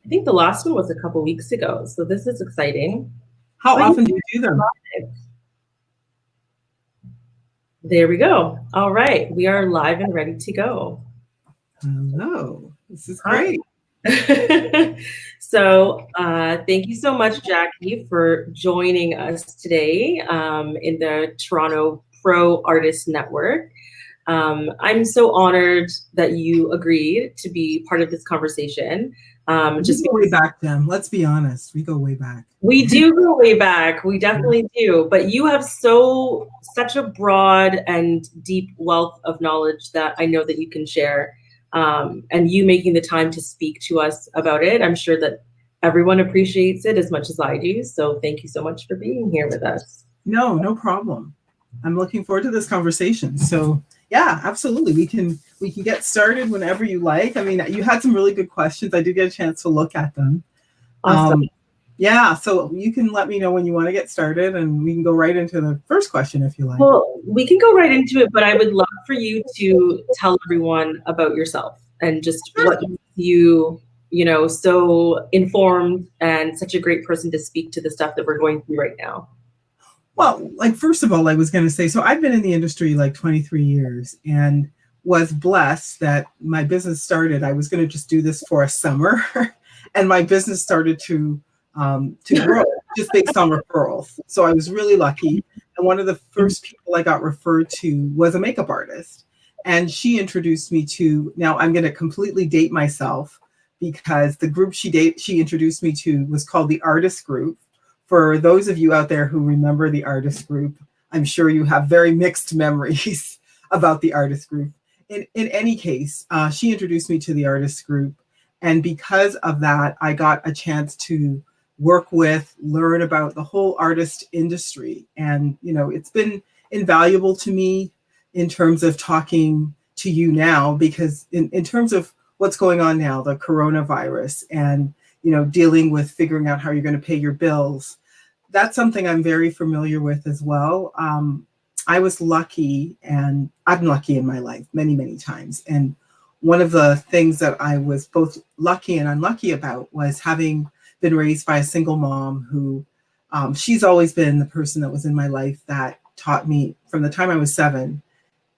I think the last one was a couple weeks ago, so this is exciting. How Oh, often do you do them? there we go. All right, we are live and ready to go. Hello, this is Hi. great. Thank you so much, Jackie, for joining us today in the Toronto Pro Artist Network. I'm so honored that you agreed to be part of this conversation. We go way back, Tim. Let's be honest. We go way back. We do go way back. We definitely do. But you have such a broad and deep wealth of knowledge that I know that you can share. And you making the time to speak to us about it, I'm sure that everyone appreciates it as much as I do. So thank you so much for being here with us. No problem. I'm looking forward to this conversation. So yeah, absolutely. We can get started whenever you like. I mean, you had some really good questions. I did get a chance to look at them. Awesome. Yeah, so you can let me know when you want to get started, and we can go right into the first question if you like. Well, we can go right into it, but I would love for you to tell everyone about yourself and just what you so informed and such a great person to speak to the stuff that we're going through right now. Well, first of all, I was going to say, so I've been in the industry 23 years and was blessed that my business started. I was going to just do this for a summer, and my business started to grow just based on referrals. So I was really lucky. And one of the first people I got referred to was a makeup artist. And she introduced me to, now I'm going to completely date myself because the group she introduced me to was called the Artist Group. For those of you out there who remember the Artist Group, I'm sure you have very mixed memories about the Artist Group. In any case, she introduced me to the Artist Group. And because of that, I got a chance to work with, learn about the whole artist industry. And, it's been invaluable to me in terms of talking to you now, because in terms of what's going on now, the coronavirus and, dealing with figuring out how you're going to pay your bills, that's something I'm very familiar with as well. I was lucky, and I'm lucky in my life many, many times. And one of the things that I was both lucky and unlucky about was having been raised by a single mom who, she's always been the person that was in my life that taught me from the time I was 7,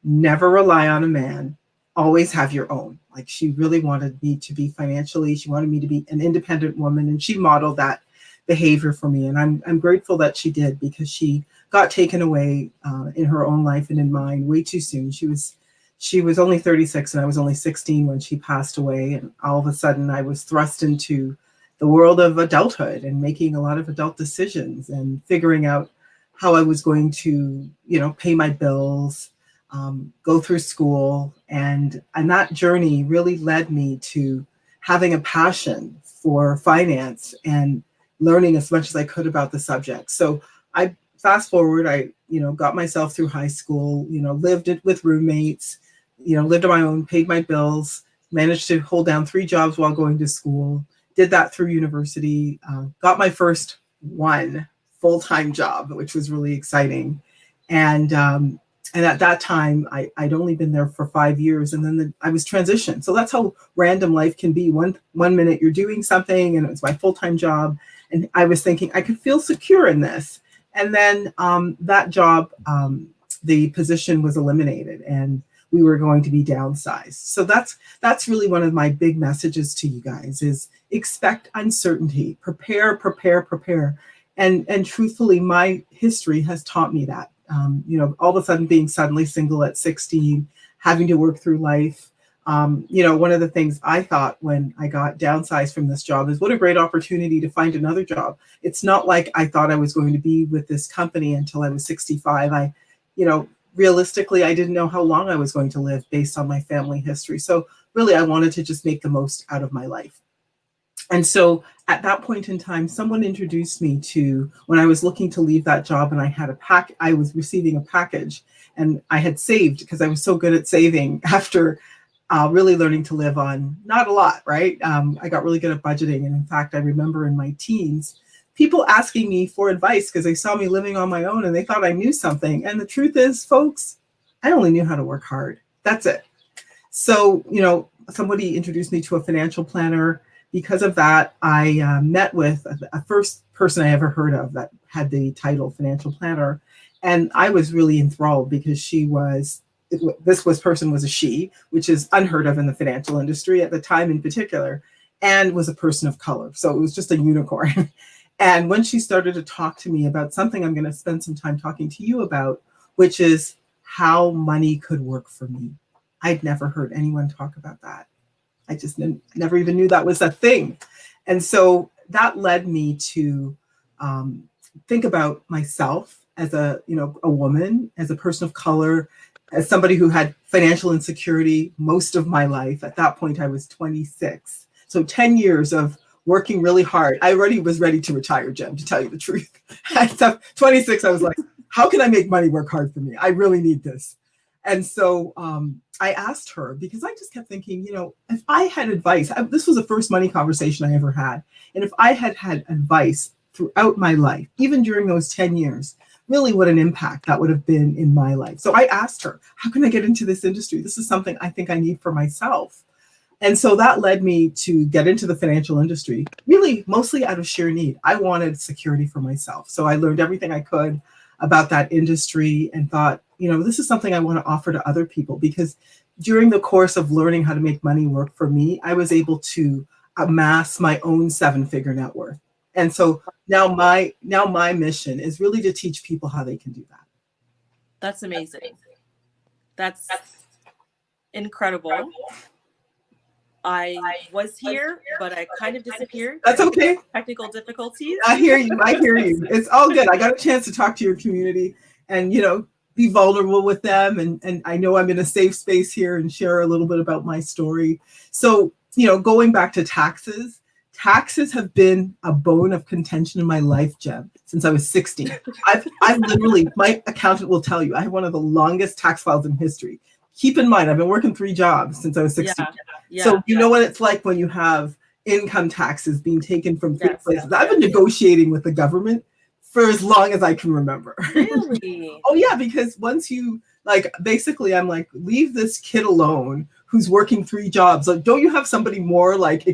never rely on a man, always have your own. She really wanted me to be financially, she wanted me to be an independent woman, and she modeled that behavior for me. And I'm grateful that she did, because she got taken away in her own life and in mine way too soon. She was only 36 and I was only 16 when she passed away. And all of a sudden I was thrust into the world of adulthood and making a lot of adult decisions and figuring out how I was going to, pay my bills, go through school. And that journey really led me to having a passion for finance and learning as much as I could about the subject. So I fast forward, I, got myself through high school, lived it with roommates, lived on my own, paid my bills, managed to hold down 3 jobs while going to school, did that through university, got my first one full-time job, which was really exciting. And at that time, I'd only been there for 5 years, and then I was transitioned. So that's how random life can be. One minute you're doing something, and it was my full-time job, and I was thinking I could feel secure in this. And then that job, the position was eliminated, and we were going to be downsized. So that's really one of my big messages to you guys is expect uncertainty, prepare. And truthfully, my history has taught me that. All of a sudden being suddenly single at 16, having to work through life. One of the things I thought when I got downsized from this job is what a great opportunity to find another job. It's not like I thought I was going to be with this company until I was 65. Realistically, I didn't know how long I was going to live based on my family history. So really, I wanted to just make the most out of my life. And so at that point in time, someone introduced me to, when I was looking to leave that job, and I was receiving a package, and I had saved because I was so good at saving after really learning to live on not a lot, right? I got really good at budgeting. And in fact, I remember in my teens, people asking me for advice because they saw me living on my own and they thought I knew something. And the truth is, folks, I only knew how to work hard. That's it. So, somebody introduced me to a financial planner. because of that, I met with a first person I ever heard of that had the title financial planner. And I was really enthralled because this person was a she, which is unheard of in the financial industry at the time in particular, and was a person of color. So it was just a unicorn. And when she started to talk to me about something I'm going to spend some time talking to you about, which is how money could work for me. I'd never heard anyone talk about that. I just never even knew that was a thing. And so that led me to think about myself as a woman, as a person of color, as somebody who had financial insecurity most of my life. At that point, I was 26. So 10 years of working really hard. I already was ready to retire, Jen, to tell you the truth. At 26, I was like, how can I make money work hard for me? I really need this. And so I asked her, because I just kept thinking, if I had advice, this was the first money conversation I ever had. And if I had had advice throughout my life, even during those 10 years, really what an impact that would have been in my life. So I asked her, how can I get into this industry? This is something I think I need for myself. And so that led me to get into the financial industry, really mostly out of sheer need. I wanted security for myself. So I learned everything I could about that industry and thought, this is something I want to offer to other people, because during the course of learning how to make money work for me, I was able to amass my own 7-figure net worth. And so now my mission is really to teach people how they can do that. That's amazing. That's incredible. I was here, but I kind of disappeared. That's okay. Technical difficulties. I hear you. It's all good. I got a chance to talk to your community and, be vulnerable with them. And I know I'm in a safe space here and share a little bit about my story. So, going back to taxes have been a bone of contention in my life, Jen, since I was 16. I've literally, my accountant will tell you, I have one of the longest tax files in history. Keep in mind, I've been working 3 jobs since I was 16. Yeah, so you know what it's like when you have income taxes being taken from 3 places. I've been negotiating with the government for as long as I can remember. Really? Oh yeah, because once you basically I'm like, leave this kid alone who's working 3 jobs. Like, don't you have somebody more like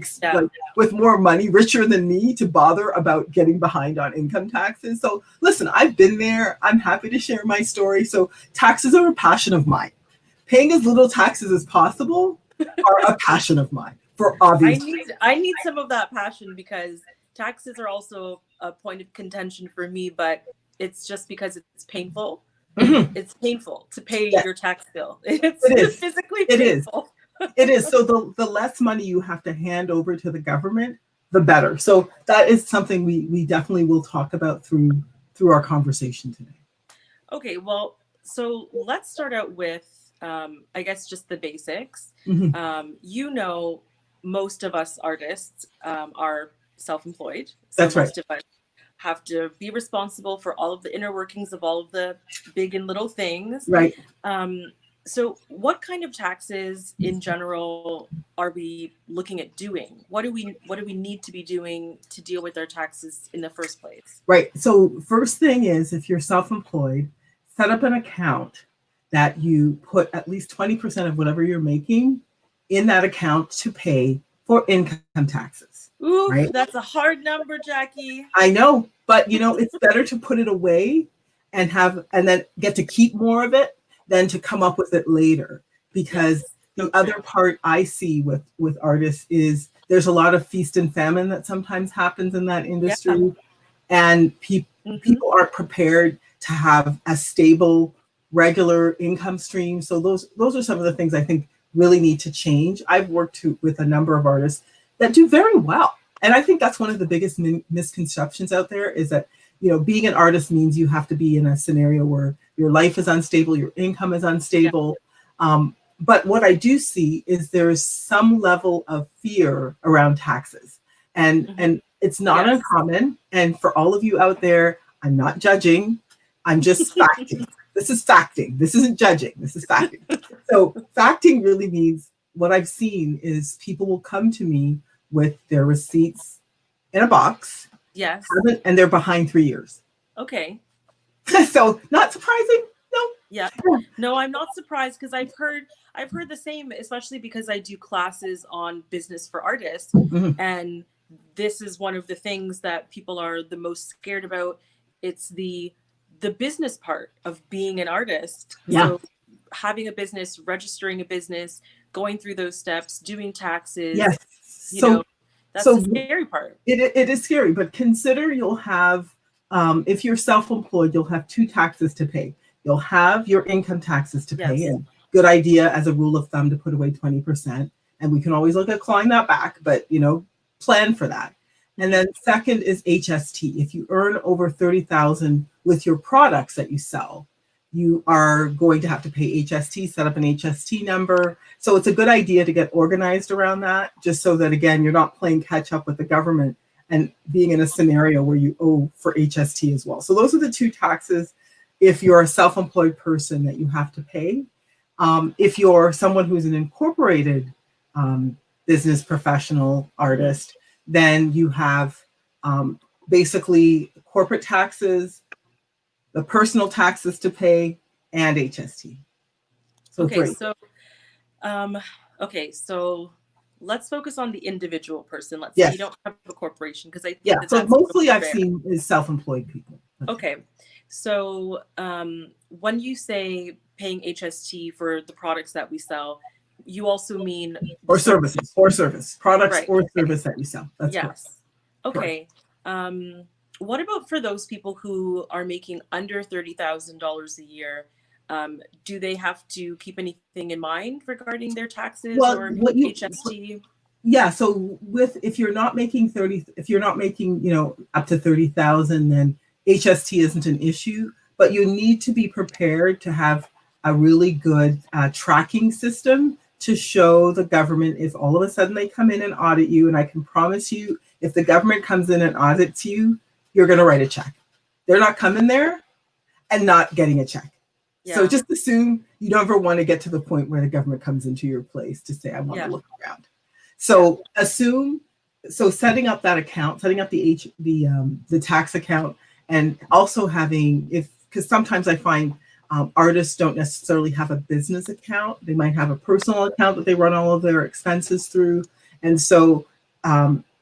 with more money, richer than me, to bother about getting behind on income taxes? So listen, I've been there. I'm happy to share my story. So taxes are a passion of mine. Paying as little taxes as possible are a passion of mine, for obvious reasons. I need some of that passion, because taxes are also a point of contention for me, but it's just because it's painful. Mm-hmm. It's painful to pay your tax bill. It is physically painful. It is. So the less money you have to hand over to the government, the better. So that is something we definitely will talk about through our conversation today. Okay, well, so let's start out with I guess just the basics. Mm-hmm. Most of us artists are self-employed. So that's right. Most of us have to be responsible for all of the inner workings of all of the big and little things. Right. So what kind of taxes in general are we looking at doing? What do we need to be doing to deal with our taxes in the first place? Right. So first thing is, if you're self-employed, set up an account that you put at least 20% of whatever you're making in that account to pay for income taxes. Ooh, right? That's a hard number, Jackie. I know, but it's better to put it away and then get to keep more of it than to come up with it later. Because the other part I see with artists is there's a lot of feast and famine that sometimes happens in that industry. And people aren't prepared to have a stable, regular income stream. So those are some of the things I think really need to change. I've worked with a number of artists that do very well. And I think that's one of the biggest misconceptions out there, is that, being an artist means you have to be in a scenario where your life is unstable, your income is unstable. But what I do see is there's some level of fear around taxes. And it's not uncommon. And for all of you out there, I'm not judging. I'm just facting. This is facting. This isn't judging. This is facting. So facting really means, what I've seen is people will come to me with their receipts in a box. Yes. And they're behind 3 years. Okay. So not surprising. No, Yeah. No, I'm not surprised because I've heard the same, especially because I do classes on business for artists. Mhm. And this is one of the things that people are the most scared about. It's the business part of being an artist. Yeah. So having a business, registering a business, going through those steps, doing taxes, Yes. you know, that's So the scary part. it is scary, but consider you'll have, if you're self-employed, you'll have two taxes to pay. You'll have your income taxes to pay, Yes. and good idea as a rule of thumb to put away 20%. And we can always look at clawing that back, but plan for that. And then second is HST. If you earn over 30,000 with your products that you sell, you are going to have to pay HST, set up an HST number. So it's a good idea to get organized around that, just so that, again, you're not playing catch up with the government and being in a scenario where you owe for HST as well. So those are the two taxes if you're a self-employed person that you have to pay. If you're someone who's an incorporated business professional artist, then you have basically corporate taxes, the personal taxes to pay, and HST. So Okay, three. So let's focus on the individual person. Let's Yes. say you don't have a corporation, because I think Yeah. that So that's mostly I've fair. seen is self-employed people. Okay, so when you say paying HST for the products that we sell, you also mean Or services, products, Right. or service that you sell. That's correct. Yes. Okay. What about for those people who are making under $30,000 a year? Do they have to keep anything in mind regarding their taxes Well, or what you HST? Yeah, so if you're not making up to 30,000, then HST isn't an issue, but you need to be prepared to have a really good tracking system to show the government if all of a sudden they come in and audit you. And I can promise you, if the government comes in and audits you, you're going to write a check. They're not coming there and not getting a check. Yeah. So just assume you don't ever want to get to the point where the government comes into your place to say, I want to look around. So setting up that account, setting up the tax account, and also having, because sometimes I find artists don't necessarily have a business account. They might have a personal account that they run all of their expenses through. And so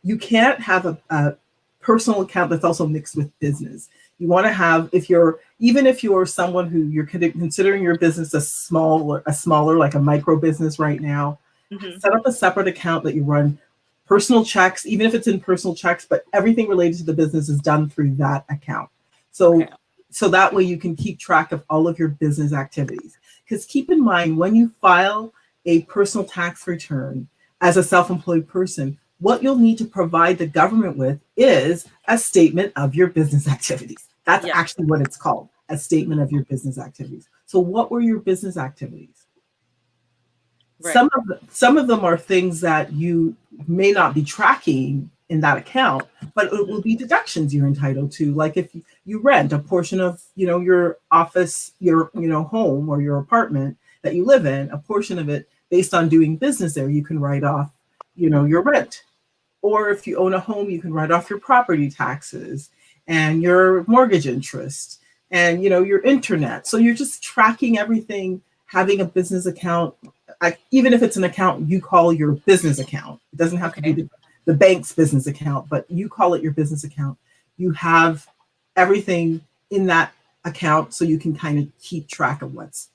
you can't have a personal account that's also mixed with business. You want to have, even if you're someone who you're considering your business a smaller, like a micro business right now, set up a separate account that you run personal checks, even if it's in personal checks, but everything related to the business is done through that account. So that way you can keep track of all of your business activities. Because keep in mind, when you file a personal tax return as a self-employed person, what you'll need to provide the government with is a statement of your business activities. That's actually what it's called, a statement of your business activities. So what were your business activities? Right. Some of them are things that you may not be tracking in that account, but it will be deductions you're entitled to. Like if you rent a portion of, your office, your, home or your apartment that you live in, a portion of it based on doing business there, you can write off, your rent. Or if you own a home, you can write off your property taxes and your mortgage interest and, your internet. So you're just tracking everything, having a business account. Even if it's an account you call your business account, it doesn't have to be the bank's business account, but you call it your business account. You have everything in that account so you can kind of keep track of what's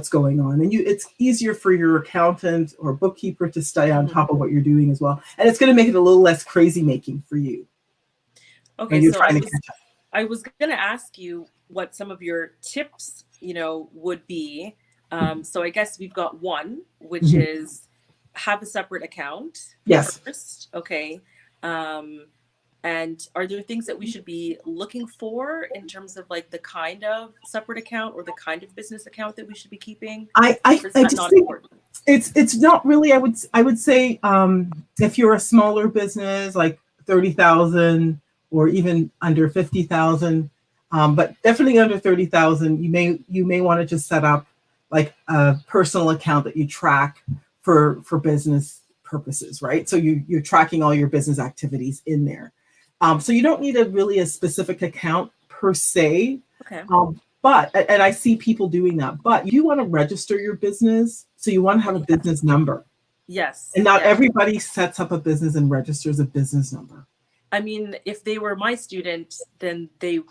going on. And it's easier for your accountant or bookkeeper to stay on top of what you're doing as well. And it's going to make it a little less crazy making for you. Okay, so I was going to ask you what some of your tips, would be. So I guess we've got one, which is have a separate account. Yes. First. Okay. And are there things that we should be looking for in terms of like the kind of separate account or the kind of business account that we should be keeping? I just think it's not really. I would say if you're a smaller business like 30,000 or even under 50,000, but definitely under 30,000, you may want to just set up like a personal account that you track for business purposes, right? So you're tracking all your business activities in there. So you don't need a specific account per se. Okay. But, and I see people doing that, but you want to register your business. So you want to have a business number. Yes. And not everybody sets up a business and registers a business number. I mean, if they were my student, then they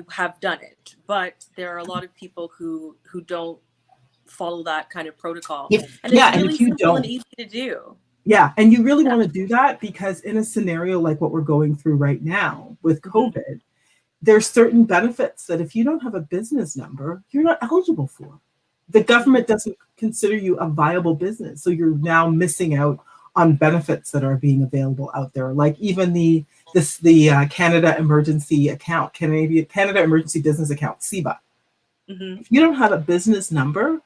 have done it. But there are a lot of people who don't follow that kind of protocol. And it's really simple and easy to do. Yeah. And you really want to do that because in a scenario like what we're going through right now with COVID, there's certain benefits that if you don't have a business number, you're not eligible for. The government doesn't consider you a viable business. So you're now missing out on benefits that are being available out there. Like even the Canada Emergency Account, Canada Emergency Business Account, CEBA. If you don't have a business number,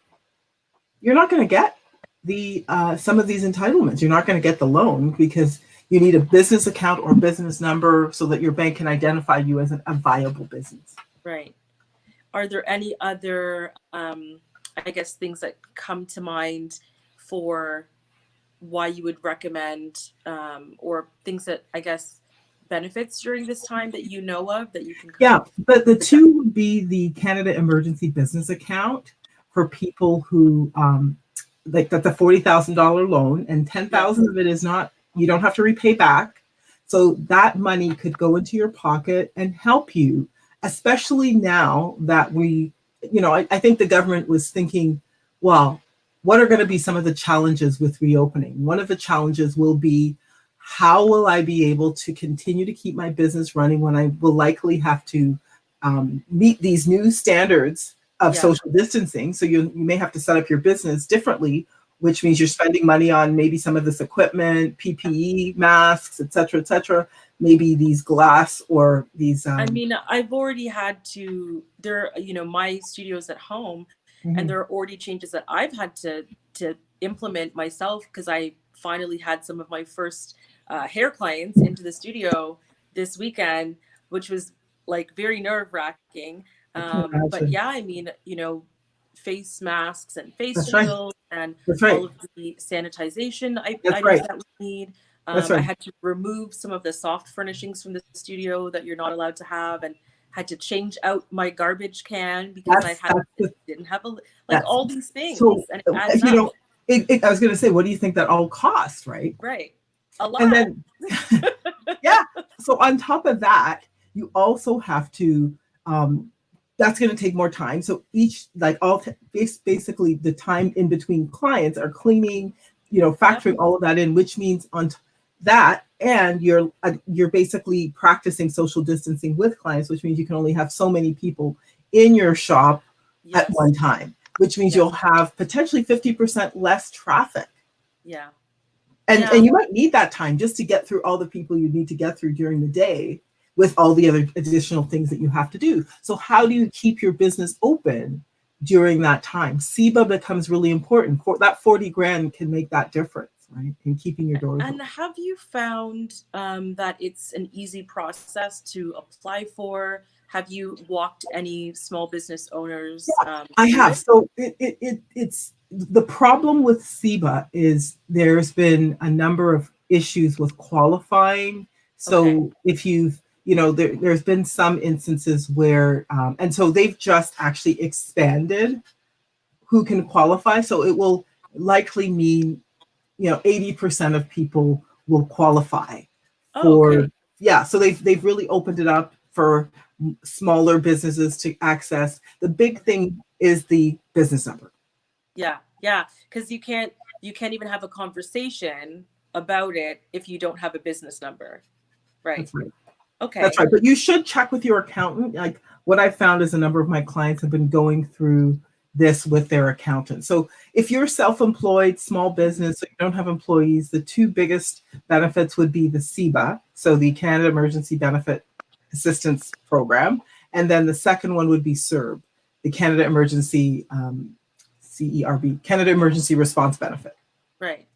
you're not going to get the some of these entitlements. You're not going to get the loan because you need a business account or business number so that your bank can identify you as a viable business. Right. Are there any other, I guess, things that come to mind for why you would recommend, or things that, I guess, benefits during this time that you know of that you can? But the two would be the Canada Emergency Business Account for people who, like that's a $40,000 loan, and 10,000 of it is not. You don't have to repay back. So that money could go into your pocket and help you, especially now that I think the government was thinking, well, what are going to be some of the challenges with reopening? One of the challenges will be, how will I be able to continue to keep my business running when I will likely have to meet these new standards of social distancing? So you may have to set up your business differently, which means you're spending money on maybe some of this equipment, PPE, masks, et cetera, maybe these glass or these. I mean, I've already had to, my studio's at home, and there are already changes that I've had to implement myself because I finally had some of my first hair clients into the studio this weekend, which was like very nerve-wracking. But yeah, I mean, face masks and face shields and all of the sanitization items that we need. I had to remove some of the soft furnishings from the studio that you're not allowed to have, and had to change out my garbage can because didn't have all these things. So, and it adds up. I was going to say, what do you think that all costs, right? Right. A lot. And then, so on top of that, you also have to, that's going to take more time. So basically the time in between clients are cleaning, factoring all of that in, which means on that, and you're basically practicing social distancing with clients, which means you can only have so many people in your shop at one time, which means you'll have potentially 50% less traffic. Yeah. And you might need that time just to get through all the people you need to get through during the day with all the other additional things that you have to do. So how do you keep your business open during that time? CEBA becomes really important. For that 40 grand can make that difference, right? In keeping your doors open. Have you found that it's an easy process to apply for? Have you walked any small business owners? I have. So it's the problem with CEBA is there's been a number of issues with qualifying. So if you've, there's been some instances where, and so they've just actually expanded who can qualify. So it will likely mean, 80% of people will qualify for, so they've really opened it up for smaller businesses to access. The big thing is the business number. Yeah, because you can't even have a conversation about it if you don't have a business number, right? That's right. Okay. That's right. But you should check with your accountant. Like what I found is a number of my clients have been going through this with their accountant. So if you're self-employed, small business, so you don't have employees, the two biggest benefits would be the CEBA, so the Canada Emergency Benefit Assistance Program, and then the second one would be CERB, the Canada Emergency CERB, Canada Emergency Response Benefit. Right.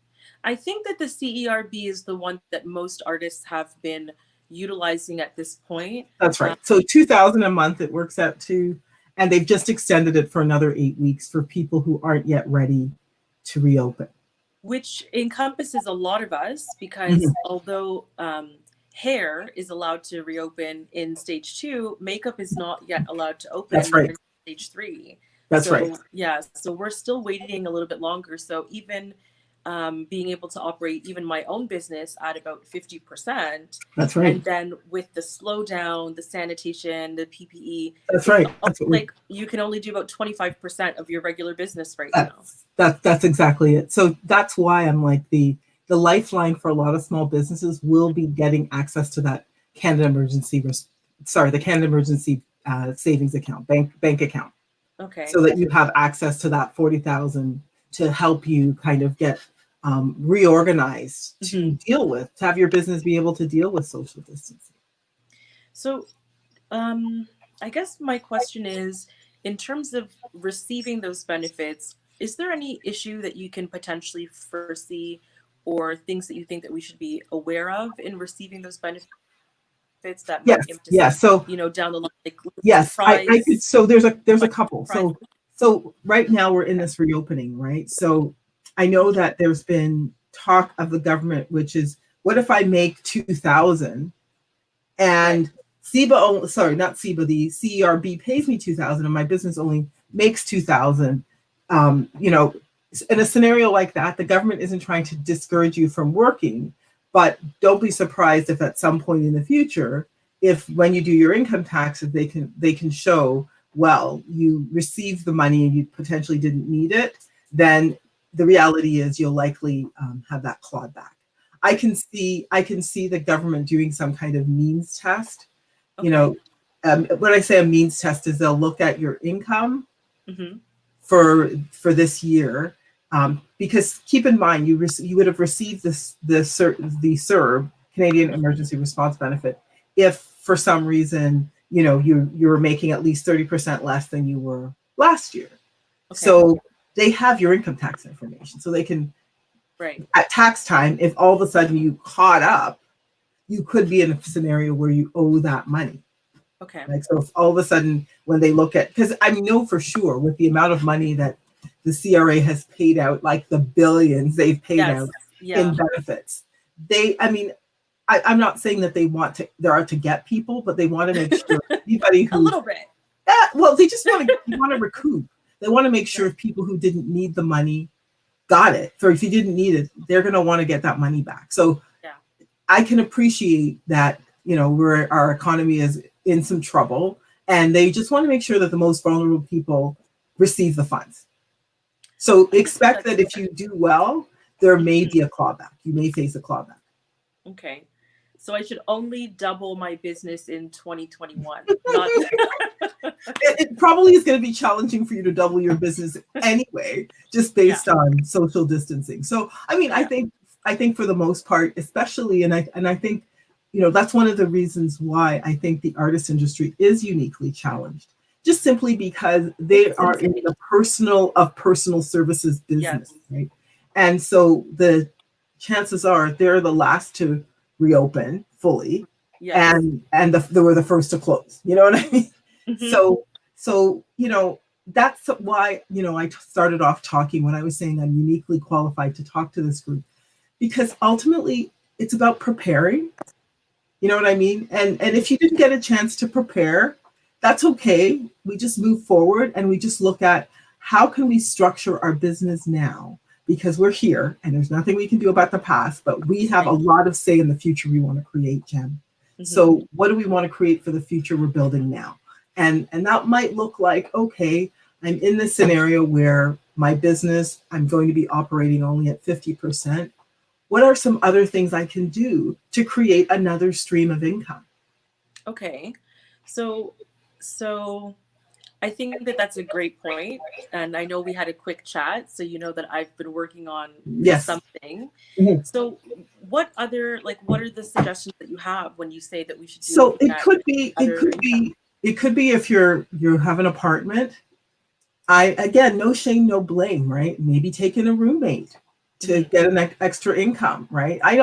I think that the CERB is the one that most artists have been utilizing at this point. That's right. So $2,000 a month it works out to, and they've just extended it for another 8 weeks for people who aren't yet ready to reopen. Which encompasses a lot of us because although hair is allowed to reopen in stage 2, makeup is not yet allowed to open. That's right. stage 3. That's so, right. Yeah, so we're still waiting a little bit longer. So even being able to operate even my own business at about 50%. That's right. And then with the slowdown, the sanitation, the PPE, That's right. That's what like you can only do about 25% of your regular business right now. That's exactly it. So that's why I'm like the lifeline for a lot of small businesses will be getting access to that Canada Emergency, the Canada Emergency savings account, bank account. Okay. So that you have access to that 40,000 to help you kind of get reorganized to to have your business be able to deal with social distancing. So I guess my question is, in terms of receiving those benefits, is there any issue that you can potentially foresee or things that you think that we should be aware of in receiving those benefits that might yes. So down the line, like yes, I could. So there's a couple. Surprise. So right now we're in this reopening, right? So I know that there's been talk of the government, which is, what if I make 2,000 and not CEBA, the CERB pays me 2,000 and my business only makes 2,000. In a scenario like that, the government isn't trying to discourage you from working, but don't be surprised if at some point in the future, if when you do your income taxes, they can show, well, you received the money and you potentially didn't need it, then the reality is you'll likely have that clawed back. I can see the government doing some kind of means test. Okay. When I say a means test is they'll look at your income for this year, because keep in mind you would have received the CERB, Canadian Emergency Response Benefit, if for some reason you were making at least 30% less than you were last year. Okay. So they have your income tax information, so they can. Right. At tax time, if all of a sudden you caught up, you could be in a scenario where you owe that money. Okay. Like, so if all of a sudden when they look at, because I know for sure with the amount of money that the CRA has paid out, like the billions they've paid out in benefits, I'm not saying that they're out to get people, but they want to make sure anybody who a little bit. Well, they just want to recoup. They want to make sure if people who didn't need the money got it. So if you didn't need it, they're going to want to get that money back. So I can appreciate that, our economy is in some trouble and they just want to make sure that the most vulnerable people receive the funds. So expect that if you do well, there may be a clawback. You may face a clawback. Okay. So I should only double my business in 2021. It probably is going to be challenging for you to double your business anyway, just based on social distancing. So, I think for the most part, especially, and I think, that's one of the reasons why I think the artist industry is uniquely challenged, just simply because they are in the personal services business, right? And so the chances are they're the last to reopen fully, and they were the first to close. You know what I mean? So that's why I started off talking when I was saying I'm uniquely qualified to talk to this group, because ultimately it's about preparing. You know what I mean? And if you didn't get a chance to prepare, that's okay. We just move forward and we just look at how can we structure our business now, because we're here and there's nothing we can do about the past, but we have a lot of say in the future we want to create, Jen. So what do we want to create for the future we're building now? And that might look like, okay, I'm in this scenario where my business, I'm going to be operating only at 50%. What are some other things I can do to create another stream of income? Okay. So I think that that's a great point. And I know we had a quick chat, so you know that I've been working on something. So what are the suggestions that you have when you say that we should do? So it could be if you have an apartment. Again, no shame, no blame, right? Maybe taking a roommate to get an extra income, right? I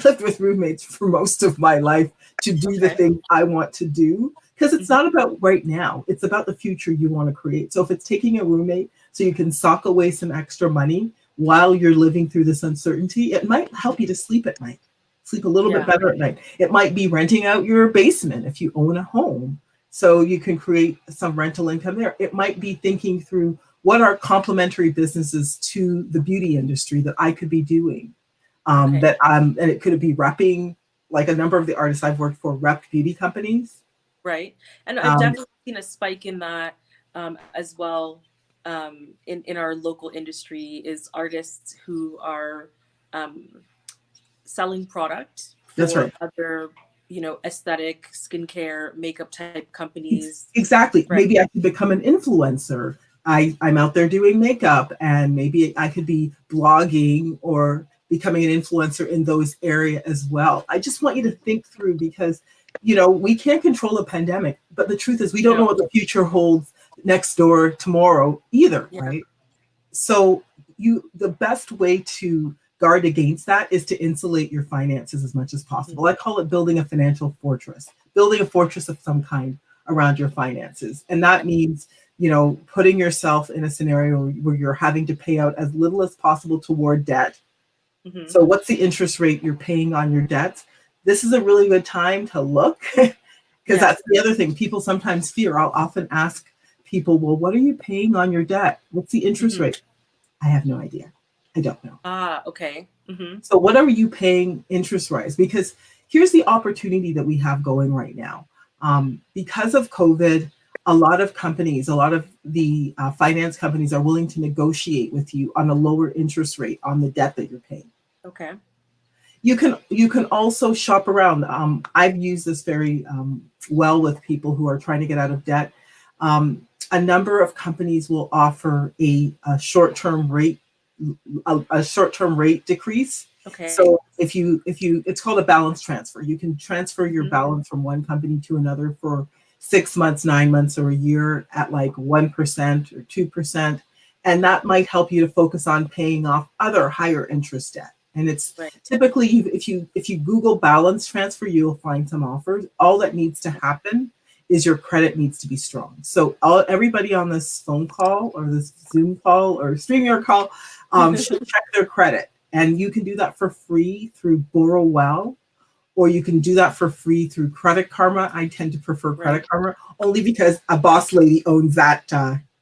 lived with roommates for most of my life to do the thing I want to do, because it's not about right now. It's about the future you want to create. So if it's taking a roommate so you can sock away some extra money while you're living through this uncertainty, it might help you to sleep at night, sleep a little bit better at night. It might be renting out your basement if you own a home, So you can create some rental income there. It might be thinking through what are complementary businesses to the beauty industry that I could be doing. And it could be repping, like a number of the artists I've worked for rep beauty companies. Right. And I've definitely seen a spike in that as well. In our local industry is artists who are selling product for That's right. other, aesthetic, skincare, makeup type companies. Exactly. Right. Maybe I could become an influencer. I'm out there doing makeup, and maybe I could be blogging or becoming an influencer in those areas as well. I just want you to think through, because, we can't control a pandemic, but the truth is we don't know what the future holds next door tomorrow either, right? So the best way to guard against that is to insulate your finances as much as possible. I call it building a financial fortress, building a fortress of some kind around your finances. And that means, putting yourself in a scenario where you're having to pay out as little as possible toward debt. Mm-hmm. So what's the interest rate you're paying on your debts? This is a really good time to look, because that's the other thing people sometimes fear. I'll often ask people, well, what are you paying on your debt? What's the interest rate? I have no idea. I don't know. Okay. Mm-hmm. So what are you paying interest-wise? Because here's the opportunity that we have going right now. Because of COVID, a lot of companies, a lot of the finance companies are willing to negotiate with you on a lower interest rate on the debt that you're paying. Okay. You can also shop around. I've used this very well with people who are trying to get out of debt. A number of companies will offer a short-term rate decrease. Okay. So if you it's called a balance transfer. You can transfer your balance from one company to another for 6 months, 9 months, or a year at like 1% or 2, and that might help you to focus on paying off other higher interest debt. And it's typically, if you Google balance transfer, you'll find some offers. All that needs to happen is your credit needs to be strong. So everybody on this phone call or this Zoom call or StreamYard call should check their credit. And you can do that for free through Borrow Well, or you can do that for free through Credit Karma. I tend to prefer Credit Karma only because a boss lady owns that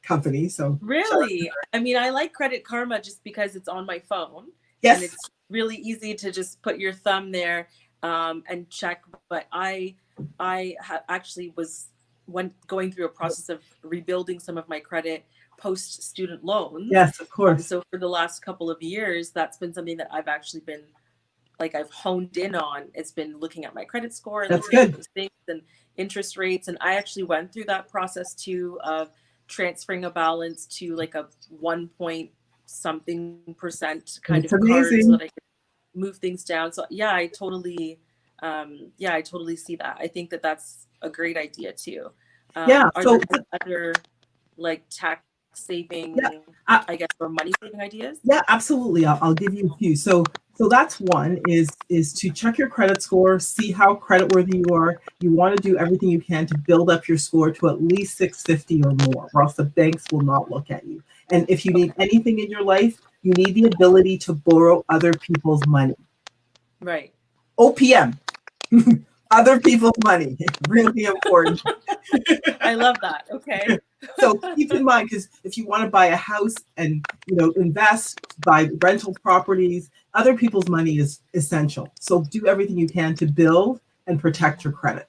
company. So really, I mean, I like Credit Karma just because it's on my phone. Yes. And it's really easy to just put your thumb there and check. But I actually was going through a process of rebuilding some of my credit post student loans. Yes, of course. So for the last couple of years, that's been something that I've actually been I've honed in on. It's been looking at my credit score and that's looking good. at those things and interest rates. And I actually went through that process too of transferring a balance to like a 1-point-something% kind of card so that I could move things down. So I totally see that. I think that that's a great idea too. Are there other like tax saving, I guess, or money saving ideas? Yeah, absolutely. I'll give you a few. So that's one is to check your credit score, see how creditworthy you are. You want to do everything you can to build up your score to at least 650 or more, or else the banks will not look at you. And if you need anything in your life, you need the ability to borrow other people's money. Right. OPM. Other people's money. Really important. I love that. Okay. So keep in mind, because if you want to buy a house and invest, buy rental properties, other people's money is essential. So do everything you can to build and protect your credit.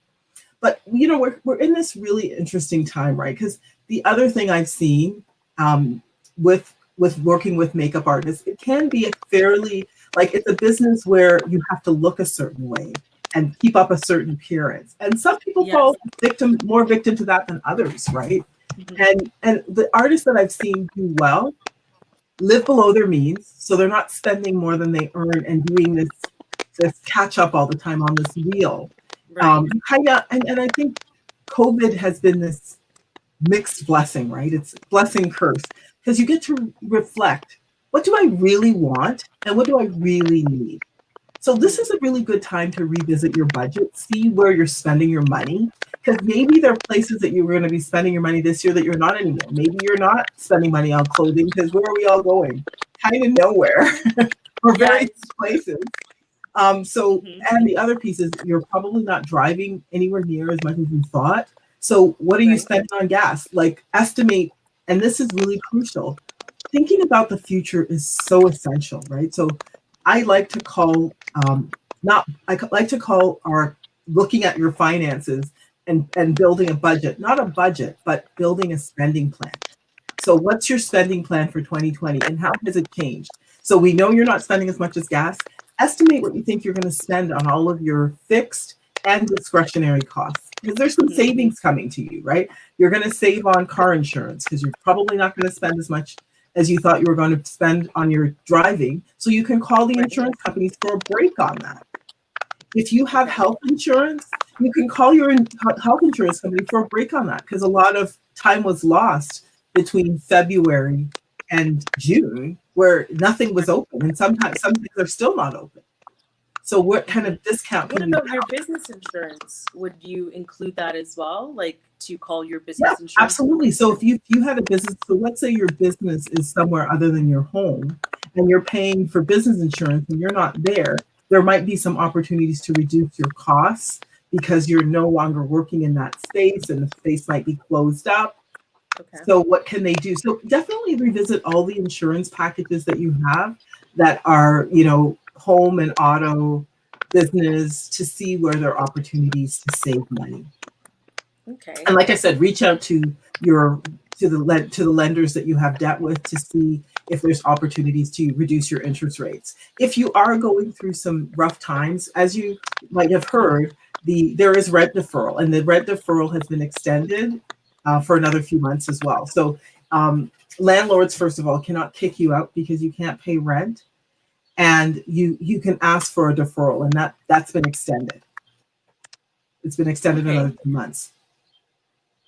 But we're in this really interesting time, right? Because the other thing I've seen with working with makeup artists, it can be a fairly it's a business where you have to look a certain way and keep up a certain appearance. And some people fall more victim to that than others, right? Mm-hmm. And the artists that I've seen do well live below their means, so they're not spending more than they earn and doing this catch up all the time on this wheel. Right. And I think COVID has been this mixed blessing, right? It's blessing curse, because you get to reflect, what do I really want and what do I really need? So this is a really good time to revisit your budget, see where you're spending your money, because maybe there are places that you were going to be spending your money this year that you're not anymore. Maybe you're not spending money on clothing, because where are we all going? Kind of nowhere or various places. And the other piece is you're probably not driving anywhere near as much as you thought. So what are you Right. spending on gas? Like estimate, and this is really crucial. Thinking about the future is so essential, right? So I like to call like to call our looking at your finances and building a budget, not a budget, but building a spending plan. So what's your spending plan for 2020 and how has it changed? So we know you're not spending as much as gas. Estimate what you think you're going to spend on all of your fixed and discretionary costs because there's some savings coming to you, right? You're going to save on car insurance because you're probably not going to spend as much as you thought you were going to spend on your driving. So you can call the insurance companies for a break on that. If you have health insurance, you can call your health insurance company for a break on that because a lot of time was lost between February and June where nothing was open, and sometimes some things are still not open. So what kind of discount What can you about your business insurance? Would you include that as well? Like to call your business insurance? Absolutely. So if you had a business, so let's say your business is somewhere other than your home and you're paying for business insurance and you're not there, there might be some opportunities to reduce your costs because you're no longer working in that space and the space might be closed up. Okay. So what can they do? So definitely revisit all the insurance packages that you have that are, home and auto, business, to see where there are opportunities to save money. Okay. And like I said, reach out to the lenders that you have debt with to see if there's opportunities to reduce your interest rates. If you are going through some rough times, as you might have heard, there is rent deferral, and the rent deferral has been extended for another few months as well. So landlords, first of all, cannot kick you out because you can't pay rent, and you can ask for a deferral, and that's been extended. It's been extended another 2 months.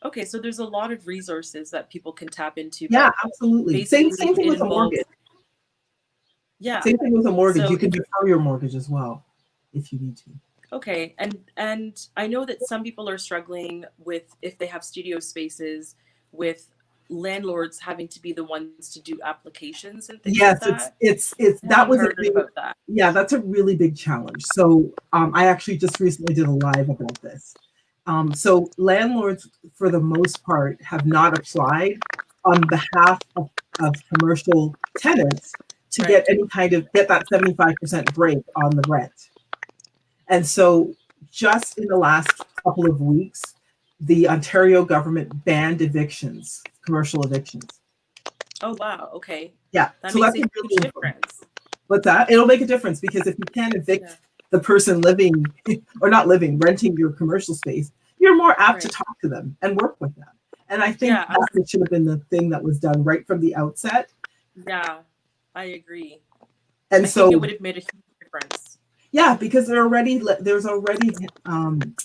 Okay, so there's a lot of resources that people can tap into. Yeah, absolutely. Same thing with a mortgage. Yeah. Same thing with a mortgage. So you can defer your mortgage as well if you need to. Okay, and I know that some people are struggling with, if they have studio spaces, with landlords having to be the ones to do applications and things like that. Yes, that was about that. Yeah, that's a really big challenge. So I actually just recently did a live about this. So landlords, for the most part, have not applied on behalf of commercial tenants to get that 75% break on the rent. And so just in the last couple of weeks, the Ontario government banned evictions, commercial evictions. Oh, wow. Okay. Yeah. That so makes that's a huge difference. What's that? It'll make a difference because if you can't evict the person living or not living, renting your commercial space, you're more apt to talk to them and work with them. And I think that should have been the thing that was done right from the outset. Yeah, I agree. And I think it would have made a huge difference. Yeah, because there's already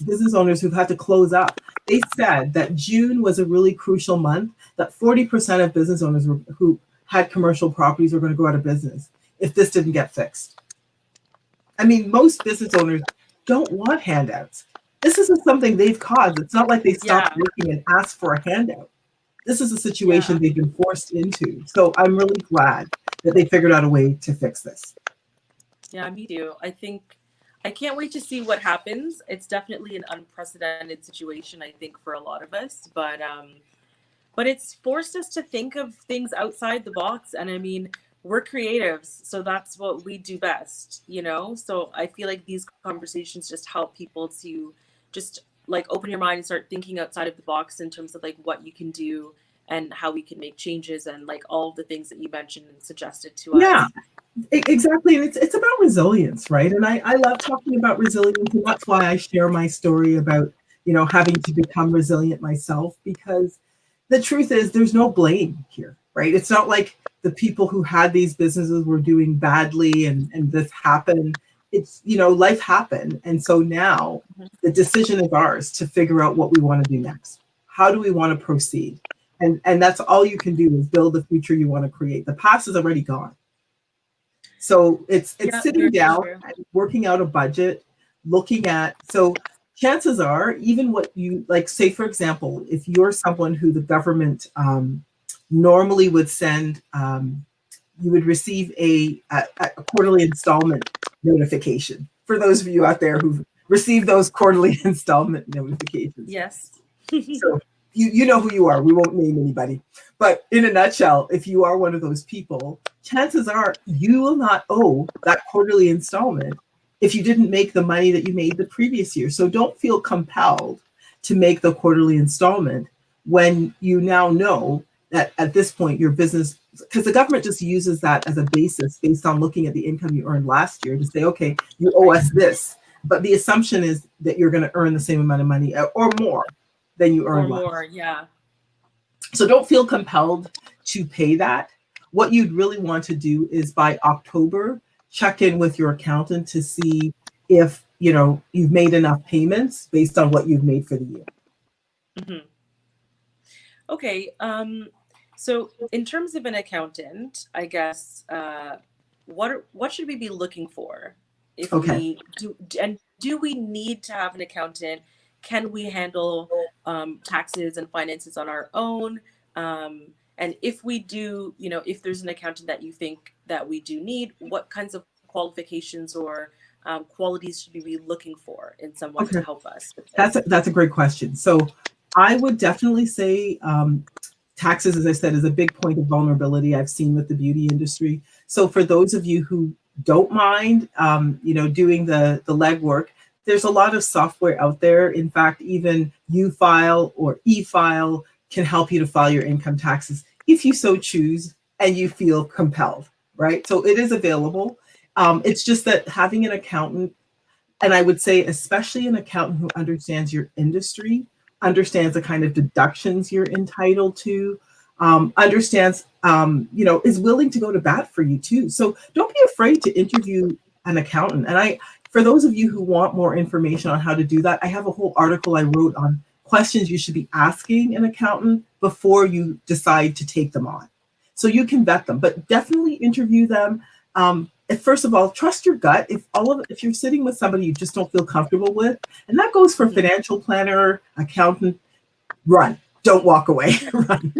business owners who've had to close up. They said that June was a really crucial month, that 40% of business owners who had commercial properties were going to go out of business if this didn't get fixed. I mean, most business owners don't want handouts. This isn't something they've caused. It's not like they stopped working and asked for a handout. This is a situation they've been forced into. So I'm really glad that they figured out a way to fix this. Yeah, me too. I can't wait to see what happens. It's definitely an unprecedented situation, I think, for a lot of us, but it's forced us to think of things outside the box. And I mean, we're creatives, so that's what we do best, So I feel like these conversations just help people to just like open your mind and start thinking outside of the box in terms of like what you can do and how we can make changes and like all of the things that you mentioned and suggested to us. Yeah. Exactly. And it's about resilience, right? And I love talking about resilience. And that's why I share my story about, having to become resilient myself, because the truth is there's no blame here, right? It's not like the people who had these businesses were doing badly and this happened. It's, life happened. And so now the decision is ours to figure out what we want to do next. How do we want to proceed? And that's all you can do is build the future you want to create. The past is already gone. So it's sitting down and working out a budget, looking at, so chances are, even what you like, say, for example, if you're someone who the government normally would send, you would receive a quarterly installment notification. For those of you out there who've received those quarterly installment notifications. Yes. So you know who you are. We won't name anybody. But in a nutshell, if you are one of those people, chances are you will not owe that quarterly installment if you didn't make the money that you made the previous year. So don't feel compelled to make the quarterly installment when you now know that at this point your business, because the government just uses that as a basis based on looking at the income you earned last year to say, okay, you owe us this. But the assumption is that you're going to earn the same amount of money or more than you earned last. More, yeah. So don't feel compelled to pay that. What you'd really want to do is by October, check in with your accountant to see if you've made enough payments based on what you've made for the year. Mm-hmm. Okay. So in terms of an accountant, I guess what should we be looking for if we do, and do we need to have an accountant? Can we handle taxes and finances on our own? And if we do, if there's an accountant that you think that we do need, what kinds of qualifications or qualities should we be looking for in someone to help us with this? That's a great question. So I would definitely say taxes, as I said, is a big point of vulnerability I've seen with the beauty industry. So for those of you who don't mind, doing the legwork, there's a lot of software out there. In fact, even UFile or eFile can help you to file your income taxes if you so choose and you feel compelled, right? So it is available. It's just that having an accountant, and I would say especially an accountant who understands your industry, understands the kind of deductions you're entitled to, understands, is willing to go to bat for you too. So don't be afraid to interview an accountant. And for those of you who want more information on how to do that, I have a whole article I wrote on questions you should be asking an accountant before you decide to take them on. So you can vet them, but definitely interview them. First of all, trust your gut. If you're sitting with somebody you just don't feel comfortable with, and that goes for financial planner, accountant, run. Don't walk away. Run.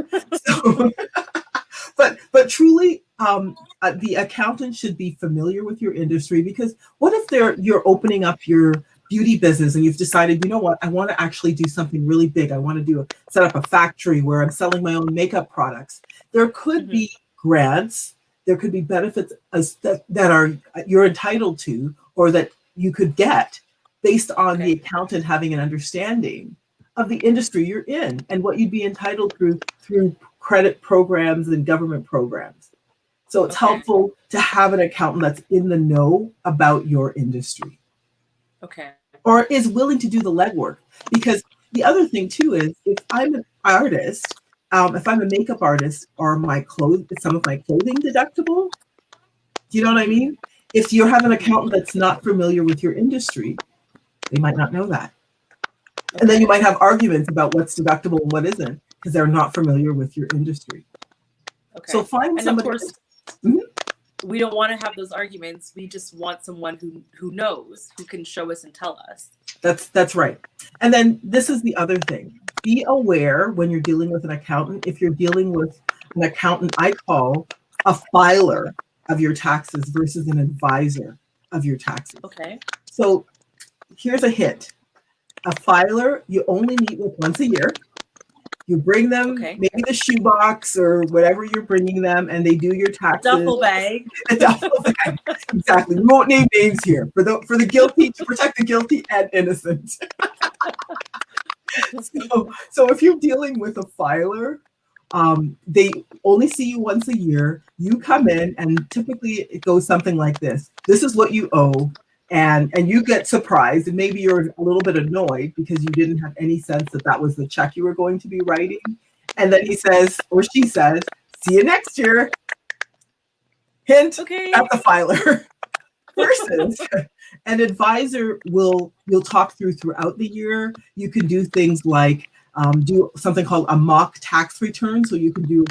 But truly, the accountant should be familiar with your industry, because what if you're opening up your beauty business and you've decided, you know what, I want to actually do something really big. I want to set up a factory where I'm selling my own makeup products. There could be grants. There could be benefits that you're entitled to, or that you could get based on the accountant having an understanding of the industry you're in and what you'd be entitled through credit programs and government programs. So it's helpful to have an accountant that's in the know about your industry. Okay. Or is willing to do the legwork. Because the other thing too is, if I'm an artist, if I'm a makeup artist, are some of my clothing deductible? Do you know what I mean? If you have an accountant that's not familiar with your industry, they might not know that. And then you might have arguments about what's deductible and what isn't, because they're not familiar with your industry. Okay. So find somebody. Of course, we don't want to have those arguments. We just want someone who knows, who can show us and tell us. That's right. And then this is the other thing. Be aware when you're dealing with an accountant, if you're dealing with an accountant I call a filer of your taxes versus an advisor of your taxes. Okay. So here's a hint. A filer, you only meet with once a year. You bring them maybe the shoebox or whatever you're bringing them, and they do your taxes. Duffel bag. A duffel bag. Exactly. We won't name names here for the guilty, to protect the guilty and innocent. So if you're dealing with a filer, they only see you once a year. You come in, and typically it goes something like this. This is what you owe. And you get surprised, and maybe you're a little bit annoyed because you didn't have any sense that was the check you were going to be writing. And then he says, or she says, see you next year. Hint at the filer. Versus an advisor you'll talk throughout the year. You can do things like do something called a mock tax return. So you can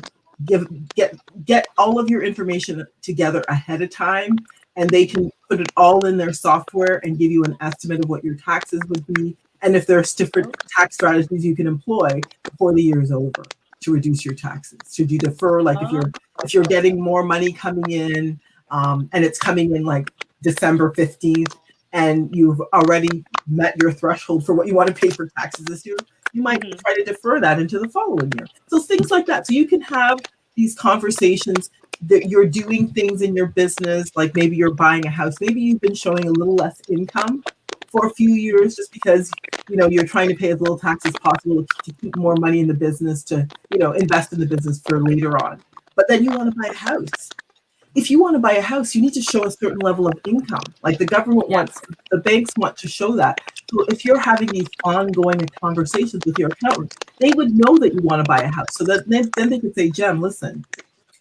get all of your information together ahead of time, and they can put it all in their software and give you an estimate of what your taxes would be, and if there's different tax strategies you can employ before the year is over to reduce your taxes. Should you defer, like if you're getting more money coming in, and it's coming in like December 15th, and you've already met your threshold for what you want to pay for taxes this year, you might try to defer that into the following year. So things like that. So you can have these conversations that you're doing things in your business, like maybe you're buying a house, maybe you've been showing a little less income for a few years just because you're trying to pay as little tax as possible to keep more money in the business, to invest in the business for later on. But then you want to buy a house. If you want to buy a house, you need to show a certain level of income. Like the government wants, the banks want to show that. So if you're having these ongoing conversations with your accountant, they would know that you want to buy a house. So that then they could say, Jem, listen,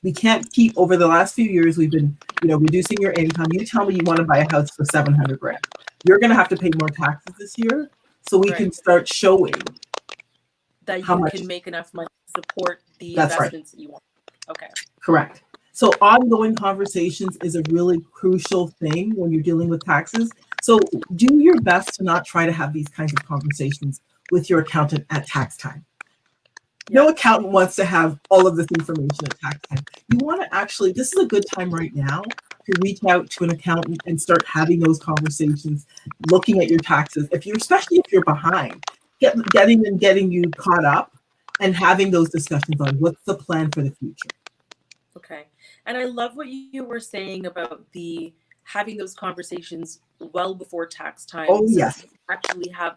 we can't keep, over the last few years, we've been, reducing your income. You tell me you want to buy a house for $700,000. You're going to have to pay more taxes this year. So we can start showing that you can make enough money to support the investments that you want. Okay. Correct. So ongoing conversations is a really crucial thing when you're dealing with taxes. So do your best to not try to have these kinds of conversations with your accountant at tax time. No accountant wants to have all of this information at tax time. You want to actually, this is a good time right now to reach out to an accountant and start having those conversations, looking at your taxes. Especially if you're behind, getting you caught up and having those discussions on what's the plan for the future. Okay. And I love what you were saying about having those conversations well before tax time. Oh, yes. Actually have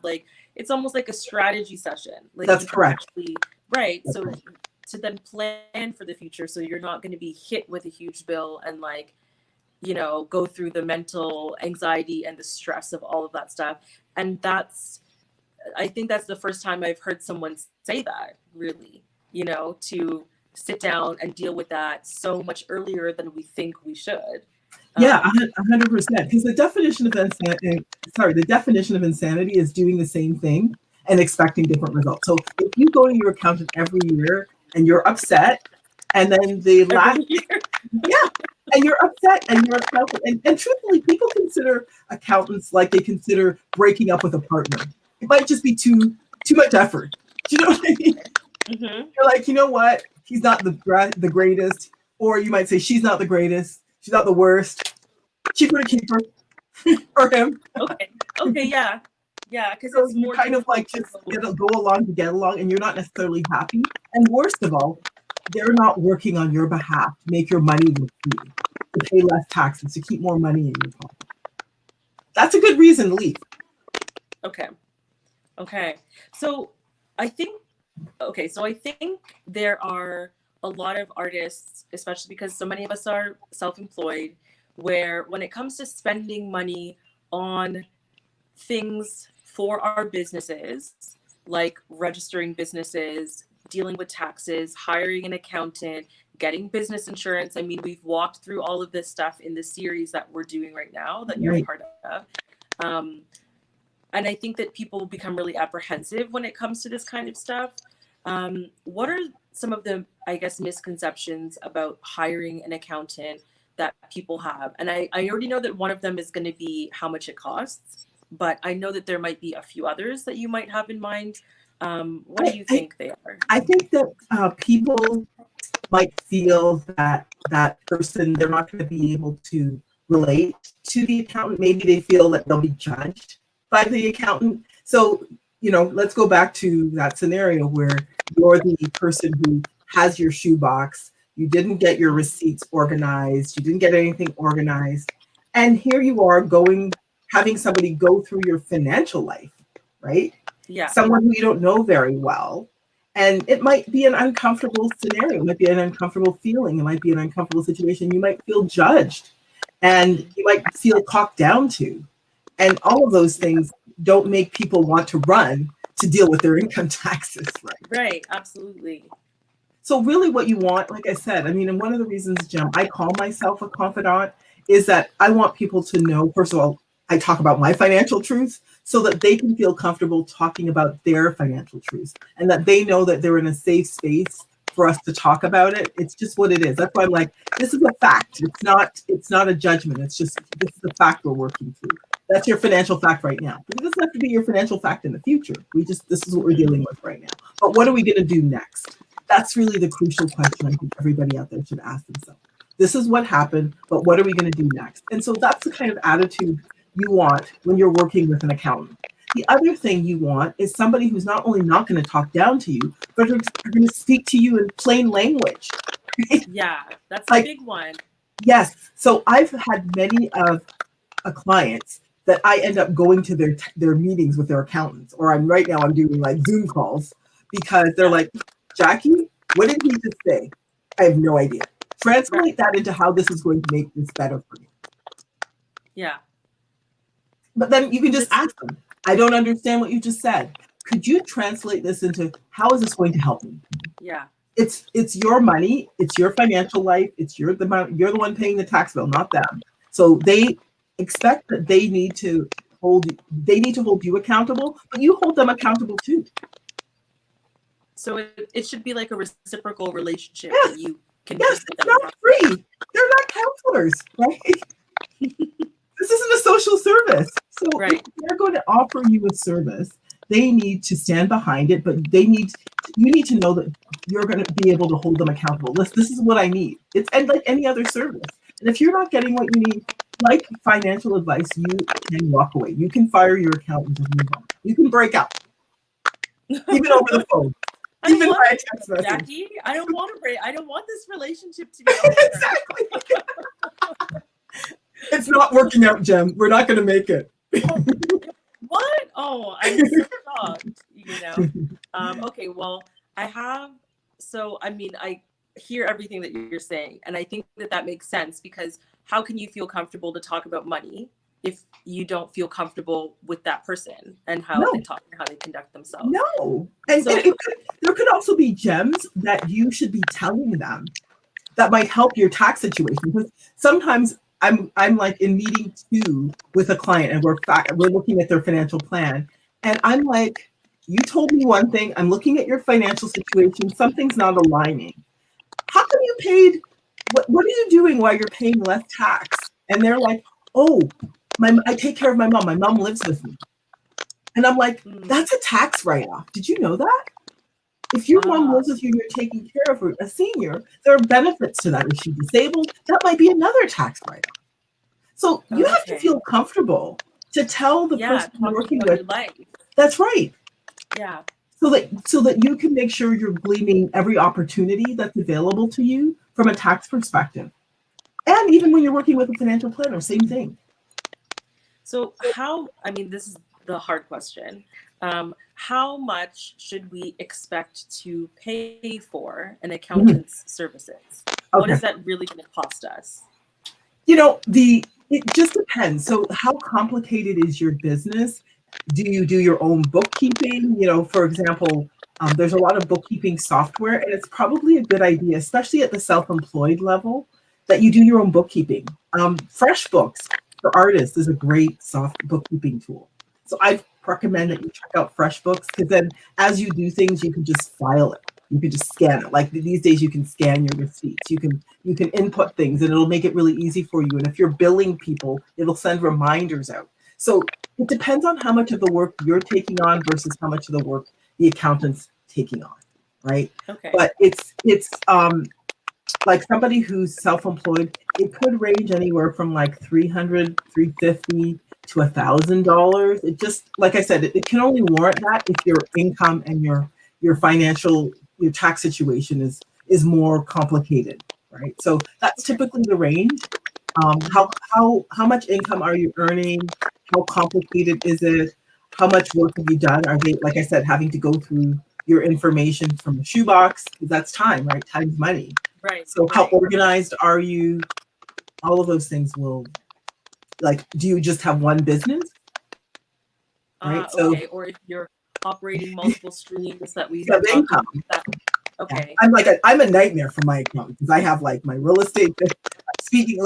it's almost like a strategy session. That's correct. Right. So to then plan for the future, so you're not going to be hit with a huge bill and go through the mental anxiety and the stress of all of that stuff. And I think that's the first time I've heard someone say that, really, to sit down and deal with that so much earlier than we think we should. Yeah, 100%. Because the definition of insanity is doing the same thing and expecting different results. So if you go to your accountant every year and you're upset, and then the last and you're upset and your accountant, and truthfully, people consider accountants like they consider breaking up with a partner. It might just be too much effort. Do you know what I mean? Mm-hmm. You're like, you know what? He's not the greatest, or you might say she's not the greatest. She's not the worst. Cheaper to keep her or him. Okay, yeah, because so it's more kind of like just go along to get along, and you're not necessarily happy. And worst of all, they're not working on your behalf to make your money look good, to pay less taxes, to keep more money in your pocket. That's a good reason to leave. Okay. So I think there are a lot of artists, especially because so many of us are self-employed, where when it comes to spending money on things for our businesses, like registering businesses, dealing with taxes, hiring an accountant, getting business insurance. I mean, we've walked through all of this stuff in the series that we're doing right now that you're part of. And I think that people become really apprehensive when it comes to this kind of stuff. What are some of the, misconceptions about hiring an accountant that people have? And I already know that one of them is going to be how much it costs, but I know that there might be a few others that you might have in mind. What do you think they are? I think that people might feel that person, they're not going to be able to relate to the accountant. Maybe they feel that they'll be judged by the accountant. So, let's go back to that scenario where you're the person who has your shoebox. You didn't get your receipts organized. You didn't get anything organized. And here you are having somebody go through your financial life, right? Yeah. Someone who you don't know very well. And it might be an uncomfortable scenario. It might be an uncomfortable feeling. It might be an uncomfortable situation. You might feel judged and you might feel talked down to. And all of those things don't make people want to run to deal with their income taxes, right? Right, absolutely. So really what you want, like I said, and one of the reasons, Jem, I call myself a confidant is that I want people to know, first of all, I talk about my financial truths so that they can feel comfortable talking about their financial truths and that they know that they're in a safe space for us to talk about it. It's just what it is. That's why I'm like, this is a fact. It's not a judgment. It's just, this is the fact we're working through. That's your financial fact right now. It doesn't have to be your financial fact in the future. This is what we're dealing with right now. But what are we going to do next? That's really the crucial question I think everybody out there should ask themselves. This is what happened, but what are we going to do next? And so that's the kind of attitude you want when you're working with an accountant. the other thing you want is somebody who's not only not going to talk down to you, but are going to speak to you in plain language. Yeah, that's Like, a big one. Yes. So I've had many of clients that I end up going to their meetings with their accountants, or I'm doing like Zoom calls because they're like, Jackie, what did he just say? I have no idea. Translate that into how this is going to make this better for you. Yeah. But then you can just ask them, I don't understand what you just said. Could you translate this into how is this going to help me? Yeah. It's your money, it's your financial life, you're the one paying the tax bill, not them. So they expect that they need to hold you accountable, but you hold them accountable too. So it should be like a reciprocal relationship. Yes. That you can. Yes, it's not free. They're not counselors, right? This isn't a social service. So if they're going to offer you a service, they need to stand behind it, but you need to know that you're going to be able to hold them accountable. This is what I need. It's like any other service. And if you're not getting what you need, like financial advice, you can walk away. You can fire your accountant and move on. You can break up, even over the phone. Even by a text message. Jackie, I don't want to break. I don't want this relationship to be over. Exactly. It's not working out, Jem. We're not going to make it. What? Oh, I'm so shocked. Okay, well, I hear everything that you're saying, and I think that makes sense, because how can you feel comfortable to talk about money if you don't feel comfortable with that person and how they talk and how they conduct themselves? No. And there could also be gems that you should be telling them that might help your tax situation. Because sometimes I'm like in meeting 2 with a client, and we're looking at their financial plan, and I'm like, you told me one thing, I'm looking at your financial situation, something's not aligning. How come you paid? What are you doing while you're paying less tax? And they're like, oh, I take care of my mom. My mom lives with me. And I'm like, that's a tax write-off. Did you know that? If your mom lives with you and you're taking care of her, a senior, there are benefits to that. If she's disabled, that might be another tax write-off. So you have to feel comfortable to tell the person you're working with. That's right. Yeah. So that you can make sure you're gleaning every opportunity that's available to you from a tax perspective. And even when you're working with a financial planner, same thing. So this is the hard question. How much should we expect to pay for an accountant's services? What is that really going to cost us? It just depends. So how complicated is your business? Do you do your own bookkeeping? For example, there's a lot of bookkeeping software, and it's probably a good idea, especially at the self-employed level, that you do your own bookkeeping. FreshBooks for artists is a great soft bookkeeping tool. So I recommend that you check out FreshBooks, because then as you do things, you can just file it. You can just scan it. Like these days, you can scan your receipts. You can input things, and it'll make it really easy for you. And if you're billing people, it'll send reminders out. So it depends on how much of the work you're taking on versus how much of the work the accountant's taking on, right? Okay. But it's like somebody who's self-employed, it could range anywhere from like $300, $350 to $1,000. It just, like I said, it can only warrant that if your income and your financial, your tax situation is more complicated, right? So that's typically the range. How much income are you earning? How complicated is it? How much work have you done? Are they, like I said, having to go through your information from the shoebox? Because that's time, right? Time's money. Right. So how organized are you? All of those things will, like, do you just have one business? Right. Okay. Or if you're operating multiple streams that we have income. Okay. I'm a nightmare for my accountant, because I have like my real estate, speaking,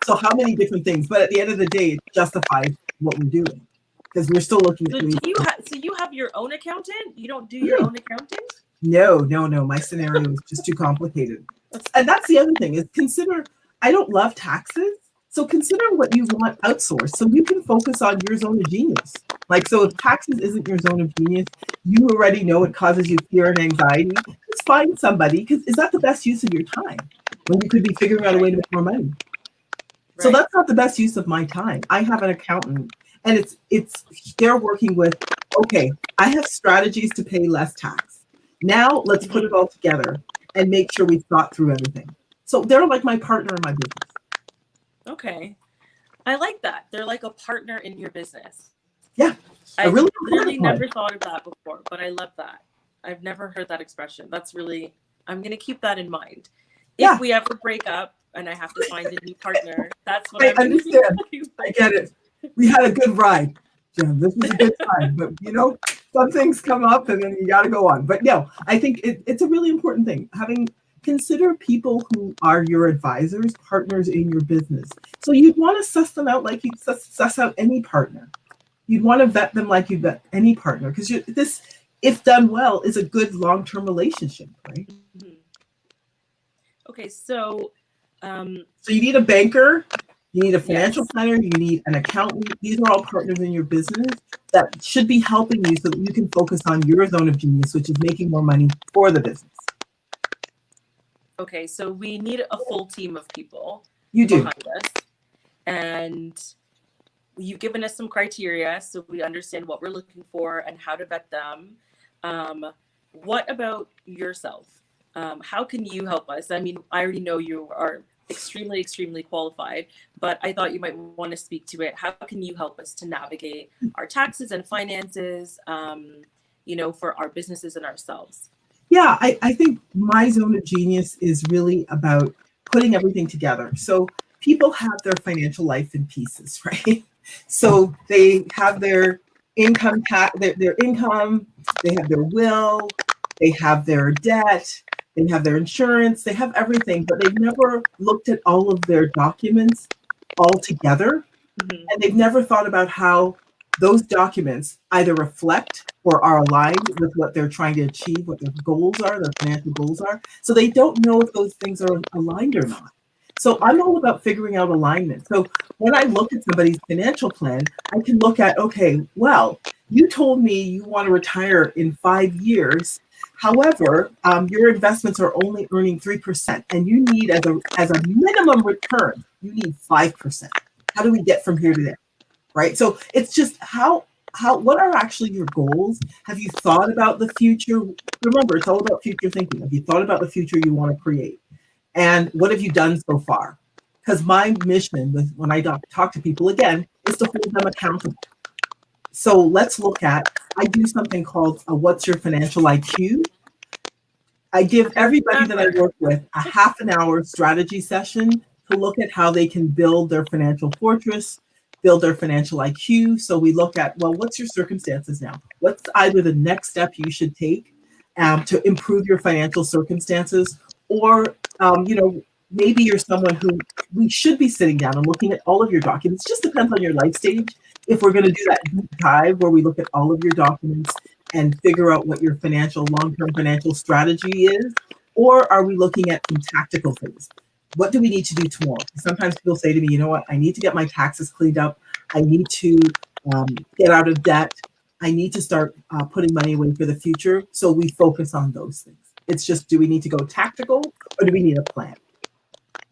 so how many different things, but at the end of the day, it justifies what we're doing, because we're still looking at so you have your own accountant? You don't do your own accounting? No, my scenario is just too complicated. And that's the other thing, is I don't love taxes, so consider what you want outsourced, so you can focus on your zone of genius. Like, so if taxes isn't your zone of genius, you already know it causes you fear and anxiety, just find somebody, because is that the best use of your time when you could be figuring out a way to make more money? Right. So that's not the best use of my time. I have an accountant, And they're working with, okay, I have strategies to pay less tax. Now let's put it all together and make sure we've thought through everything. So they're like my partner in my business. Okay. I like that. They're like a partner in your business. Yeah. I really literally never thought of that before, but I love that. I've never heard that expression. That's really, I'm going to keep that in mind. If we ever break up and I have to find a new partner, that's what I'm going to be looking for. I get it. We had a good ride, Jim. This was a good time. But, some things come up and then you got to go on. But no, I think it's a really important thing. Consider people who are your advisors, partners in your business. So you'd want to suss them out like you'd suss out any partner. You'd want to vet them like you vet any partner, because this, if done well, is a good long-term relationship, right? Mm-hmm. Okay, so you need a banker, you need a financial planner, you need an accountant. These are all partners in your business that should be helping you so that you can focus on your zone of genius, which is making more money for the business. Okay, so we need a full team of people behind us, and you've given us some criteria so we understand what we're looking for and how to vet them. What about yourself? How can you help us? I mean, I already know you are extremely, extremely qualified, but I thought you might want to speak to it. How can you help us to navigate our taxes and finances, for our businesses and ourselves? Yeah, I think my zone of genius is really about putting everything together. So people have their financial life in pieces, right? So they have their income, their income, they have their will, they have their debt, they have their insurance, they have everything, but they've never looked at all of their documents all together. Mm-hmm. And they've never thought about how those documents either reflect or are aligned with what they're trying to achieve, what their goals are, their financial goals are. So they don't know if those things are aligned or not. So I'm all about figuring out alignment. So when I look at somebody's financial plan, I can look at, okay, well, you told me you want to retire in 5 years. However, your investments are only earning 3%, and you need as a minimum return, you need 5%. How do we get from here to there? Right? So it's just what are actually your goals? Have you thought about the future? Remember, it's all about future thinking. Have you thought about the future you want to create? And what have you done so far? Because my mission when I talk to people again is to hold them accountable. So let's look at, I do something called what's your financial IQ? I give everybody that I work with a half an hour strategy session to look at how they can build their financial fortress, build their financial IQ. So we look at, well, what's your circumstances now? What's either the next step you should take to improve your financial circumstances? Or, maybe you're someone who we should be sitting down and looking at all of your documents. It just depends on your life stage. If we're going to do that deep dive where we look at all of your documents and figure out what your long-term financial strategy is, or are we looking at some tactical things? What do we need to do tomorrow? Sometimes people say to me, you know what, I need to get my taxes cleaned up. I need to get out of debt. I need to start putting money away for the future. So we focus on those things. It's just, do we need to go tactical or do we need a plan?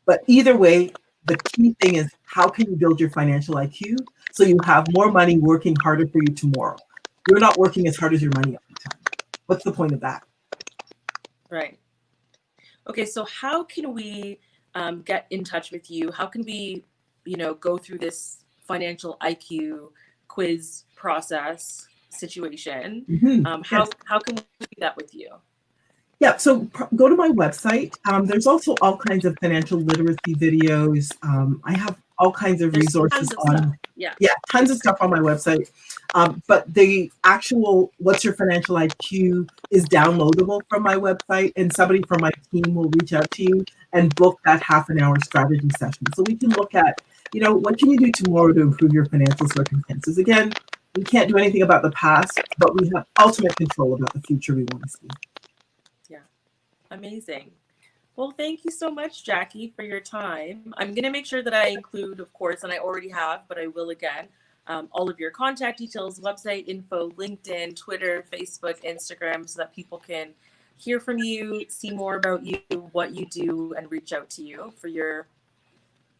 But either way, the key thing is, how can you build your financial IQ so you have more money working harder for you tomorrow? You're not working as hard as your money all the time. What's the point of that? Right. Okay, so how can we get in touch with you? How can we, go through this financial IQ quiz process situation? Mm-hmm. How can we do that with you? Yeah, so go to my website. There's also all kinds of financial literacy videos. I have all kinds of resources on. Yeah, tons of stuff on my website. But the actual What's Your Financial IQ is downloadable from my website, and somebody from my team will reach out to you and book that half an hour strategy session. So we can look at, what can you do tomorrow to improve your financial circumstances? Again, we can't do anything about the past, but we have ultimate control about the future we want to see. Yeah, amazing. Well, thank you so much, Jackie, for your time. I'm going to make sure that I include, of course, and I already have, but I will again, all of your contact details, website info, LinkedIn, Twitter, Facebook, Instagram, so that people can hear from you, see more about you, what you do, and reach out to you for your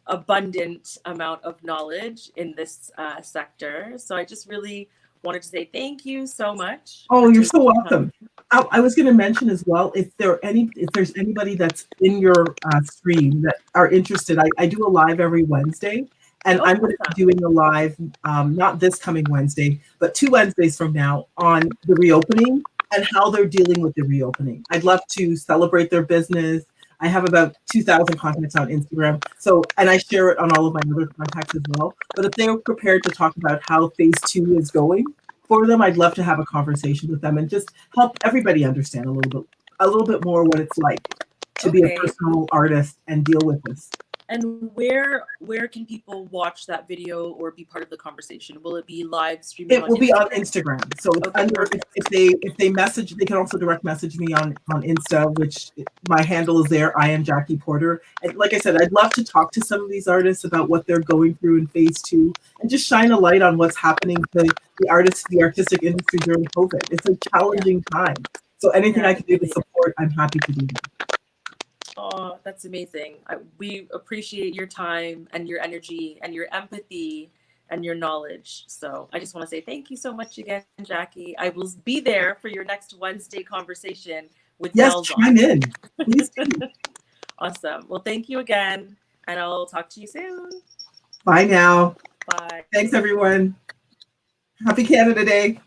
abundant amount of knowledge in this sector. So I just really wanted to say thank you so much. Oh, you're so welcome. I was going to mention as well, if there's anybody that's in your stream that are interested, I do a live every Wednesday, and I'm going to be doing a live, not this coming Wednesday, but 2 Wednesdays from now on the reopening and how they're dealing with the reopening. I'd love to celebrate their business. I have about 2,000 contacts on Instagram. So, and I share it on all of my other contacts as well. But if they're prepared to talk about how phase 2 is going for them, I'd love to have a conversation with them and just help everybody understand a little bit more what it's like to be a personal artist and deal with this. And where can people watch that video or be part of the conversation? Will it be live streaming? It will be on Instagram. So if they message, they can also direct message me on Insta, which my handle is there. I am Jackie Porter. And like I said, I'd love to talk to some of these artists about what they're going through in phase 2 and just shine a light on what's happening to the artistic industry during COVID. It's a challenging time. So anything I can do to support, I'm happy to do that. Oh, that's amazing. We appreciate your time and your energy and your empathy and your knowledge. So I just want to say thank you so much again, Jackie. I will be there for your next Wednesday conversation with Yes, chime in. Please do. Awesome. Well, thank you again, and I'll talk to you soon. Bye now. Bye. Thanks, everyone. Happy Canada Day.